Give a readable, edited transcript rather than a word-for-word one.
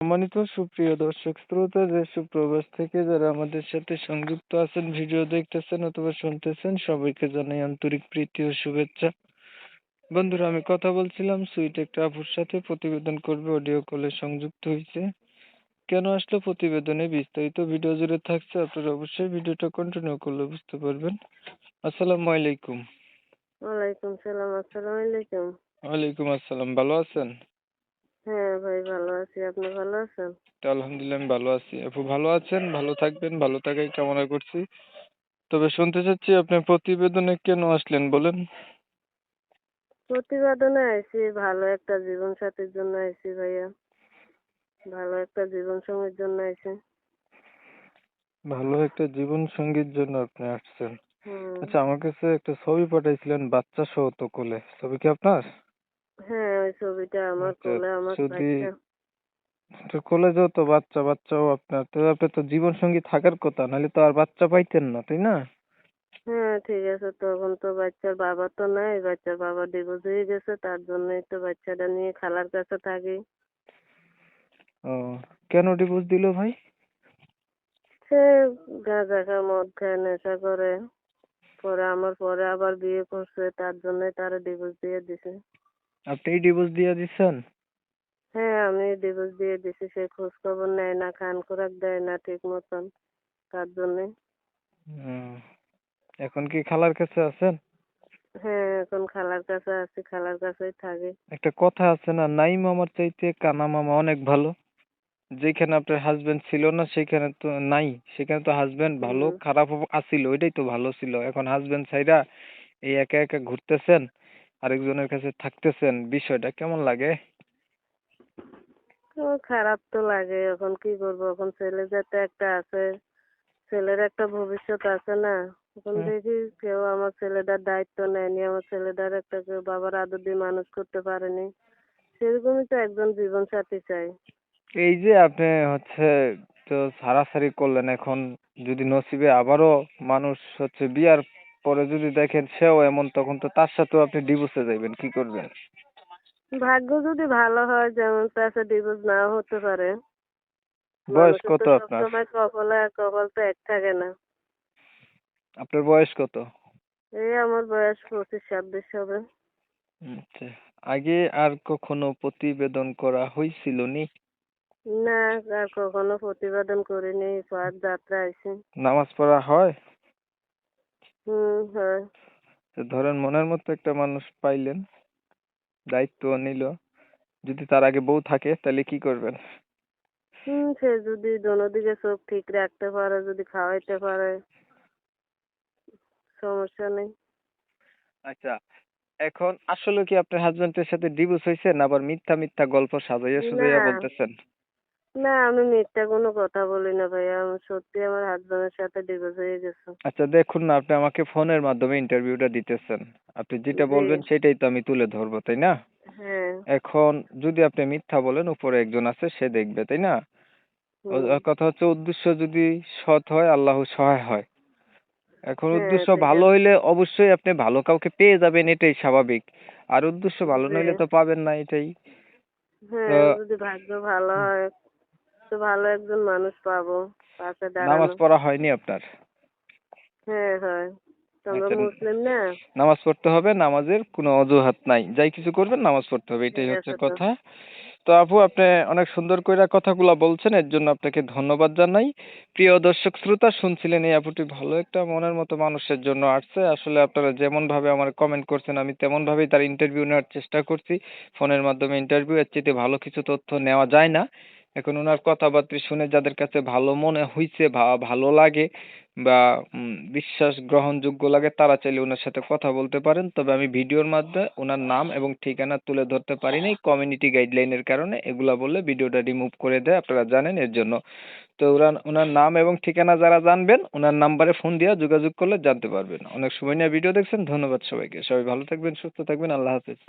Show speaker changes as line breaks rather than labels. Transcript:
সম্মানিত সুপ্রিয় দর্শক শ্রোতা, সুপ্রবাস থেকে যারা আমাদের সাথে সংযুক্ত আছেন, ভিডিও দেখতেছেন অথবা শুনতেছেন, সবাইকে জানাই আন্তরিক প্রীতি ও শুভেচ্ছা। বন্ধুরা, আমি কথা বলছিলাম সুইট একটা আপুর সাথে, প্রতিবেদন করবে, অডিও কলে সংযুক্ত হয়েছে। কেন আসলো প্রতিবেদনে বিস্তারিত ভিডিও জুড়ে থাকছে, আপনারা অবশ্যই ভিডিওটা কন্টিনিউ করলে বুঝতে পারবেন। আসসালামু আলাইকুম।
ওয়ালাইকুম সালাম। আসসালামু আলাইকুম।
ওয়ালাইকুম আসসালাম, ভালো আছেন?
হ্যাঁ ভাই, ভালো আছি। আপনি ভালো আছেন?
তো আলহামদুলিল্লাহ আমি ভালো আছি। আপু ভালো আছেন? ভালো থাকবেন, ভালো থাকাই কামনা করছি। তবে শুনতে চাচ্ছি আপনার প্রতিবেদনে কেন আসলেন বলেন।
প্রতিবেদনে আইছি ভালো একটা জীবন সাথীর জন্য আইছি ভাইয়া। ভালো একটা জীবন সঙ্গীর জন্য আইছি।
ভালো একটা জীবন সঙ্গীর জন্য আপনি আসছেন।
হুম।
আচ্ছা, আমার কাছে একটা ছবি পাঠাইছিলেন বাচ্চা সহ, তো কোলে ছবি কি আপনার?
হ্যাঁ, ওই ছবিটা আমার
আচ্ছা,
কোলে আমার
যদি
বাচ্চা।
তো কোলে যেহেতু বাচ্চা, বাচ্চাও আপনার, তো আপনার তো জীবন সঙ্গী থাকার কথা, নাহলে তো আর বাচ্চা পাইতেন না, তাই না?
হ্যাঁ ঠিক আছে, তখন তো বাচ্চার বাবা তো নাই, বাচ্চার বাবা ডিভোর্স হয়ে গেছে, তার জন্যই তো বাচ্চাটা নিয়ে খালার কাছে থাকি।
ও, কেন ডিভোর্স দিল ভাই?
সে গাঁজা খায়, মদ খায়, নেশা করে। পরে আমার পরে আবার বিয়ে করছে, তার জন্যই তারা ডিভোর্স দিয়ে দিছে।
আপনি ডিভোর্স দিয়ে দিচ্ছেন?
হ্যাঁ, আমি ডিভোর্স দিয়ে দিছি। সে খোঁজ খবর নেয় না, খান খোরাক দেয় না ঠিক মতন, তার জন্যে।
হুম, এখন কি খালার কাছে আছেন?
হ্যাঁ, এখন খালার কাছে আছি, খালার কাছেই থাকি।
একটা কথা আছে না, নাই মামার চাইতে কানা মামা অনেক ভালো। যেখানে আপনার হাজবেন্ড ছিল না সেখানে তো নাই, সেখানে তো হাজবেন্ড ভালো
হুম।
খারাপ আছিল, ওইটাই তো ভালো ছিল। এখন হাজবেন্ড ছাইরা এই একা একা ঘুরতেছেন, আরেকজনের কাছে থাকতেছেন, বিষয়টা কেমন লাগে?
তো খারাপ তো লাগে, এখন কি করবো, এখন ছেলে যাতে একটা আছে, ছেলের একটা ভবিষ্যৎ আছে না। এখন
হুম।
দেখি কেউ আমার ছেলেটার দায়িত্ব নেয়নি, আমার ছেলেটার একটা কেউ বাবার আদর দিয়ে মানুষ করতে পারেনি। সেরকমই তো একজন জীবন সাথী চাই।
এই যে আপনি হচ্ছে তো ছাড়াছাড়ি করলেন, এখন যদি নসিবে আবারও মানুষ হচ্ছে বিয়ার পরে যদি দেখেন সেও এমন, তখন তো তার সাথেও আপনি ডিভোর্সে যাইবেন, কি করবেন?
ভাগ্য যদি ভালো হয়, যেমন তাছে ডিভোর্স নাও হতে পারে।
বয়স
মানুষের
কত
তো
আপনার?
সবসময় কপাল তো এক থাকে না।
আপনার বয়স কত?
এই আমার বয়স 25-26 হবে।
আচ্ছা, আগে আর কখনো প্রতিবেদন করা হয়েছিল নি?
না, আর কখনো প্রতিবেদন করিনি, ফার্স্ট যাত্রা আইছি।
নামাজ পড়া হয়?
হয়।
তো ধরেন মনের মতো একটা মানুষ পাইলেন, দায়িত্ব নিল, যদি তার আগে বউ থাকে তাহলে কি করবেন?
সে যদি দোনোদিকে চোখ ঠিক রাখতে পারে, যদি খাওয়াইতে পারে, সমস্যা নেই।
আচ্ছা, এখন আসলে কি আপনার হাজবেন্ডের সাথে ডিভোর্স হয়েছে, না আবার মিথ্যা মিথ্যা গল্প সাজাইয়া
না,
সুজাইয়া বলতেছেন?
না, আমি মিথ্যা কোনো কথা বলি না ভাইয়া, আমি সত্যি আমার হাজবেন্ডের সাথে ডিভোর্স হয়ে গেছে।
আচ্ছা, দেখুন না, আপনি আমাকে ফোনের মাধ্যমে ইন্টারভিউটা দিতেছেন, আপনি যেটা
জি।
বলবেন সেটাই তো আমি তুলে ধরবো, তাই না?
হ্যাঁ।
এখন যদি আপনি মিথ্যা বলেন, উপরে একজন আছে, সে দেখবে, তাই না?
হুম।
কথা হচ্ছে, উদ্দেশ্য যদি সৎ হয়, আল্লাহ সহায় হয়। এখন
হ্যাঁ
উদ্দেশ্য
ঠিক
ভালো
আছে।
হইলে অবশ্যই আপনি ভালো কাউকে পেয়ে যাবেন, এটাই স্বাভাবিক। আর উদ্দেশ্য ভালো
জি।
না হইলে তো পাবেন না, এটাই তো।
হ্যাঁ, যদি ভাগ্য ভালো হয় তো ভালো একজন মানুষ পাবো পাশে
নামাজ
দাঁড়ানো।
পড়া হয়নি আপনার?
হ্যাঁ হয়। তো আমরা
আচ্ছা,
মুসলিম না।
নামাজ পড়তে হবে, নামাজের কোনো অজুহাত নাই, যাই কিছু করবেন নামাজ পড়তে হবে,
ঠিক
এটাই হচ্ছে
আছে তো।
কথা। তো আপু, আপনি অনেক সুন্দর কইরা কথাগুলা বলছেন, এর জন্য আপনাকে ধন্যবাদ জানাই। প্রিয় দর্শক শ্রোতা, শুনছিলেন এই আপুটি ভালো একটা মনের মতো মানুষের জন্য আসছে। আসলে আপনারা যেমন ভাবে আমার কমেন্ট করছেন, আমি তেমন ভাবেই তার ইন্টারভিউ নেওয়ার চেষ্টা করছি। ফোনের মাধ্যমে ইন্টারভিউ, এর চেয়ে ভালো কিছু তথ্য নেওয়া যায় না। এখন ওনার কথাবার্তা শুনে যাদের কাছে ভালো মনে হইছে, ভালো লাগে বা বিশ্বাস গ্রহণযোগ্য লাগে, তারা চাইলে ওনার সাথে কথা বলতে পারেন। তবে আমি ভিডিওর মাধ্যমে ওনার নাম এবং ঠিকানা তুলে ধরতে পারি নাই, কমিউনিটি গাইডলাইনের কারণে। এগুলা বললে ভিডিওটা রিমুভ করে দেয়, আপনারা জানেন, এর জন্য। তো ওনার নাম এবং ঠিকানা যারা জানবেন, ওনার নাম্বারে ফোন দিয়ে যোগাযোগ করলে জানতে পারবেন। অনেক সময় নিয়ে ভিডিও দেখছেন, ধন্যবাদ সবাইকে। সবাই ভালো থাকবেন, সুস্থ থাকবেন, আল্লাহ হাফেজ।